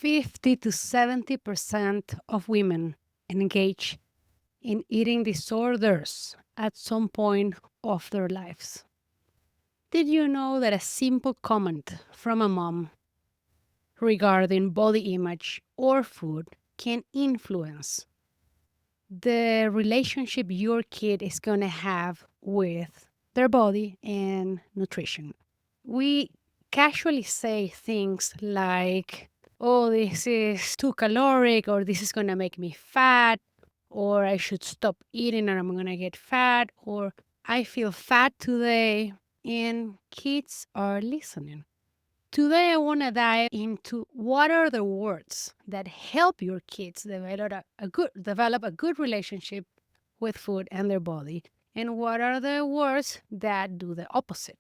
50 to 70% of women engage in eating disorders at some point of their lives. Did you know that a simple comment from a mom regarding body image or food can influence the relationship your kid is going to have with their body and nutrition? We casually say things like, oh, this is too caloric, or this is going to make me fat, or I should stop eating or I'm going to get fat, or I feel fat today. And kids are listening. Today, I want to dive into what are the words that help your kids develop a good relationship with food and their body, and what are the words that do the opposite.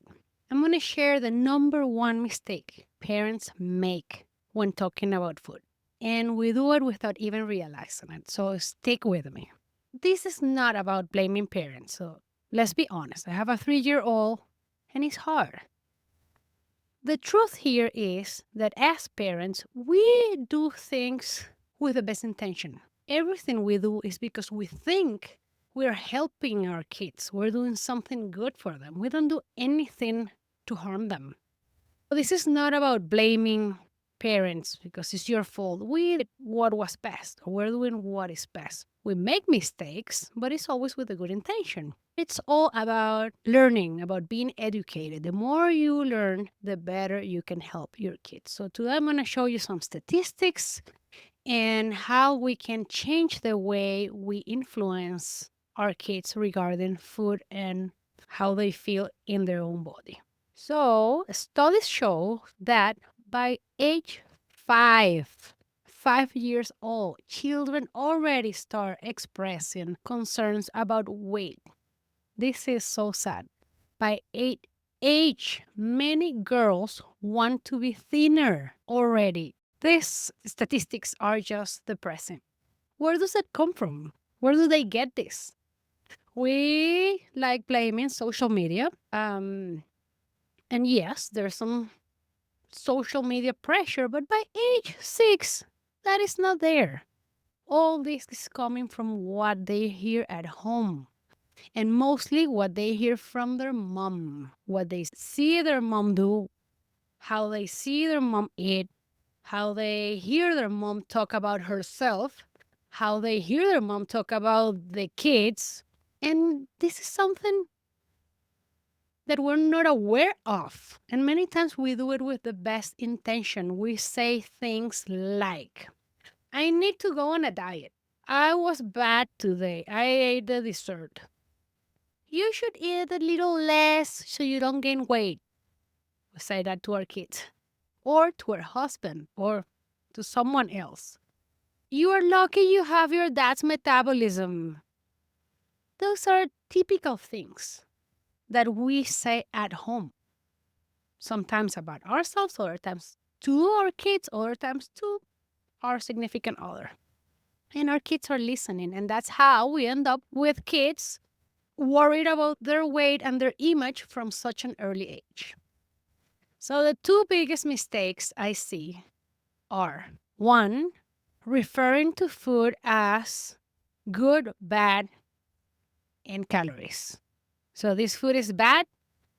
I'm going to share the number one mistake parents make when talking about food, and we do it without even realizing it. So stick with me. This is not about blaming parents. So let's be honest. I have a 3-year-old, and it's hard. The truth here is that as parents, we do things with the best intention. Everything we do is because we think we're helping our kids. We're doing something good for them. We don't do anything to harm them. This is not about blaming parents because it's your fault. We did what was best, or we're doing what is best. We make mistakes, but it's always with a good intention. It's all about learning, about being educated. The more you learn, the better you can help your kids. So today I'm going to show you some statistics and how we can change the way we influence our kids regarding food and how they feel in their own body. So, studies show that by age 5 years old, children already start expressing concerns about weight. This is so sad. By age, many girls want to be thinner already. These statistics are just depressing. Where does it come from? Where do they get this? We like blaming social media. And yes, there's some social media pressure, but by age 6, that is not there. All this is coming from what they hear at home, and mostly what they hear from their mom, what they see their mom do, how they see their mom eat, how they hear their mom talk about herself, how they hear their mom talk about the kids. And this is something that we're not aware of. And many times we do it with the best intention. We say things like, I need to go on a diet. I was bad today. I ate the dessert. You should eat a little less so you don't gain weight. We say that to our kids, or to our husband, or to someone else. You are lucky you have your dad's metabolism. Those are typical things that we say at home. Sometimes about ourselves, other times to our kids, other times to our significant other. And our kids are listening, and that's how we end up with kids worried about their weight and their image from such an early age. So the two biggest mistakes I see are, one, referring to food as good, bad, and calories. So this food is bad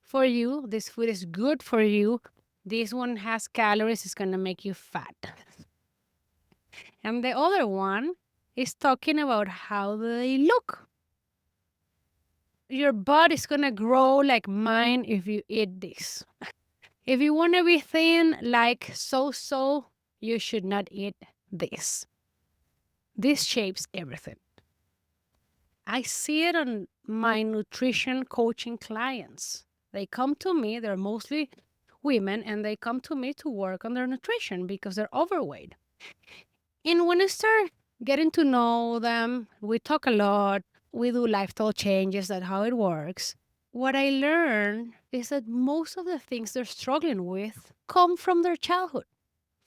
for you. This food is good for you. This one has calories. It's going to make you fat. And the other one is talking about how they look. Your butt is going to grow like mine if you eat this. If you want to be thin like so, you should not eat this. This shapes everything. I see it on my nutrition coaching clients. They come to me, they're mostly women, and they come to me to work on their nutrition because they're overweight. And when I start getting to know them, we talk a lot, we do lifestyle changes, that's how it works. What I learn is that most of the things they're struggling with come from their childhood,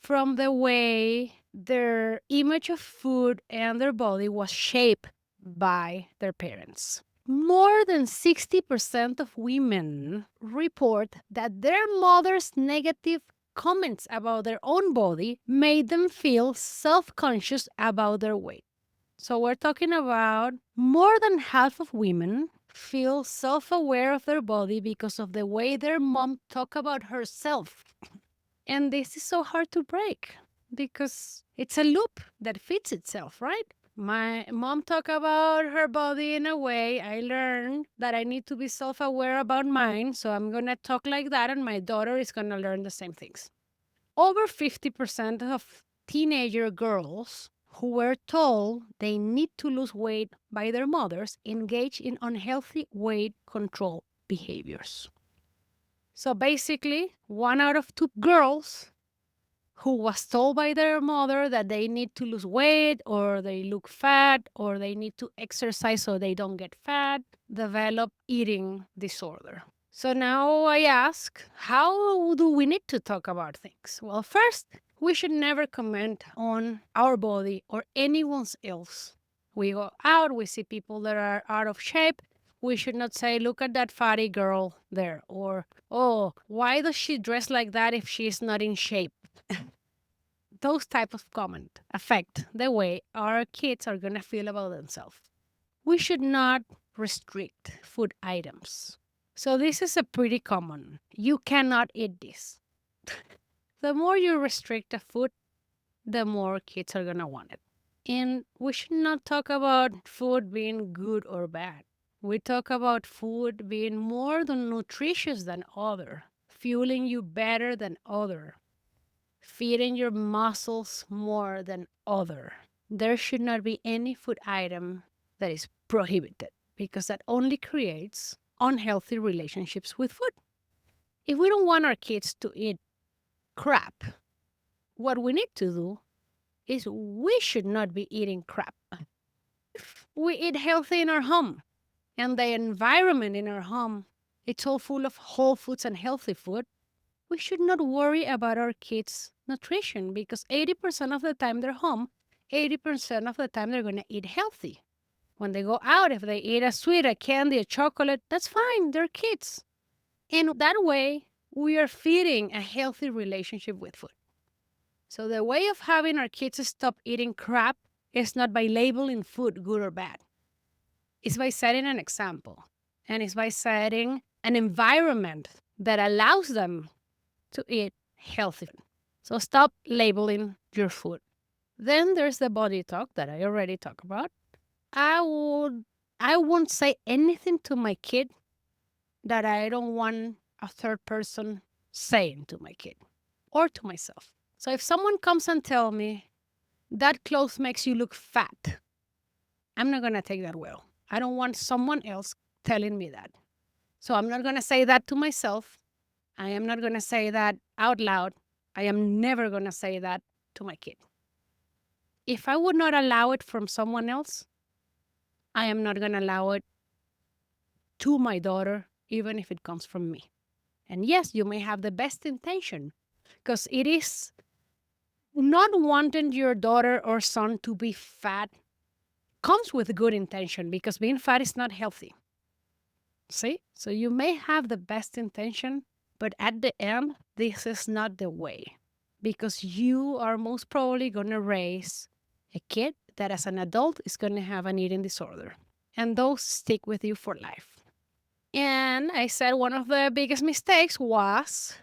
from the way their image of food and their body was shaped by their parents. More than 60% of women report that their mother's negative comments about their own body made them feel self-conscious about their weight. So we're talking about more than half of women feel self-aware of their body because of the way their mom talk about herself. And this is so hard to break because it's a loop that fits itself, right? My mom talked about her body in a way. I learned that I need to be self-aware about mine, so I'm going to talk like that, and my daughter is going to learn the same things. Over 50% of teenager girls who were told they need to lose weight by their mothers engage in unhealthy weight control behaviors. So basically, 1 out of 2 girls who was told by their mother that they need to lose weight or they look fat or they need to exercise so they don't get fat, develop eating disorder. So now I ask, how do we need to talk about things? Well, first, we should never comment on our body or anyone else. We go out, we see people that are out of shape. We should not say, look at that fatty girl there, or, oh, why does she dress like that if she's not in shape? Those type of comment affect the way our kids are going to feel about themselves. We should not restrict food items. So this is a pretty common. You cannot eat this. The more you restrict a food, the more kids are going to want it. And we should not talk about food being good or bad. We talk about food being more than nutritious than other, fueling you better than other, feeding your muscles more than other. There should not be any food item that is prohibited because that only creates unhealthy relationships with food. If we don't want our kids to eat crap, what we need to do is we should not be eating crap. We eat healthy in our home, and the environment in our home, it's all full of whole foods and healthy food. We should not worry about our kids' nutrition because 80% of the time they're home, 80% of the time they're going to eat healthy. When they go out, if they eat a sweet, a candy, a chocolate, that's fine. They're kids. And that way, we are feeding a healthy relationship with food. So the way of having our kids stop eating crap is not by labeling food good or bad. It's by setting an example. And it's by setting an environment that allows them to eat healthy. So stop labeling your food. Then there's the body talk that I already talked about. I won't say anything to my kid that I don't want a third person saying to my kid or to myself. So if someone comes and tell me that clothes makes you look fat, I'm not going to take that well. I don't want someone else telling me that. So I'm not going to say that to myself. I am not going to say that out loud. I am never going to say that to my kid. If I would not allow it from someone else, I am not going to allow it to my daughter, even if it comes from me. And yes, you may have the best intention, because it is not wanting your daughter or son to be fat comes with good intention, because being fat is not healthy. See? So you may have the best intention, but at the end, this is not the way, because you are most probably going to raise a kid that as an adult is going to have an eating disorder. And those stick with you for life. And I said one of the biggest mistakes was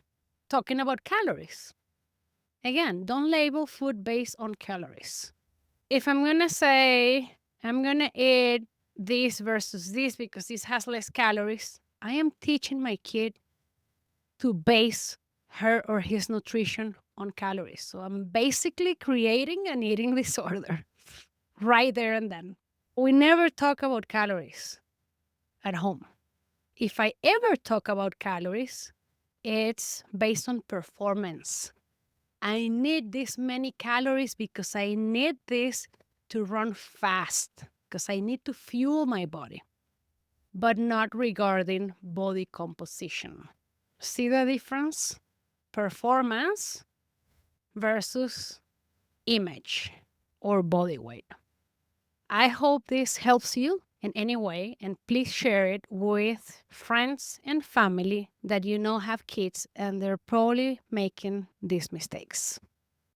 talking about calories. Again, don't label food based on calories. If I'm going to say I'm going to eat this versus this because this has less calories, I am teaching my kid to base her or his nutrition on calories. So I'm basically creating an eating disorder right there and then. We never talk about calories at home. If I ever talk about calories, it's based on performance. I need this many calories because I need this to run fast, because I need to fuel my body, but not regarding body composition. See the difference? Performance versus image or body weight. I hope this helps you. in any way, and please share it with friends and family that you know have kids and they're probably making these mistakes.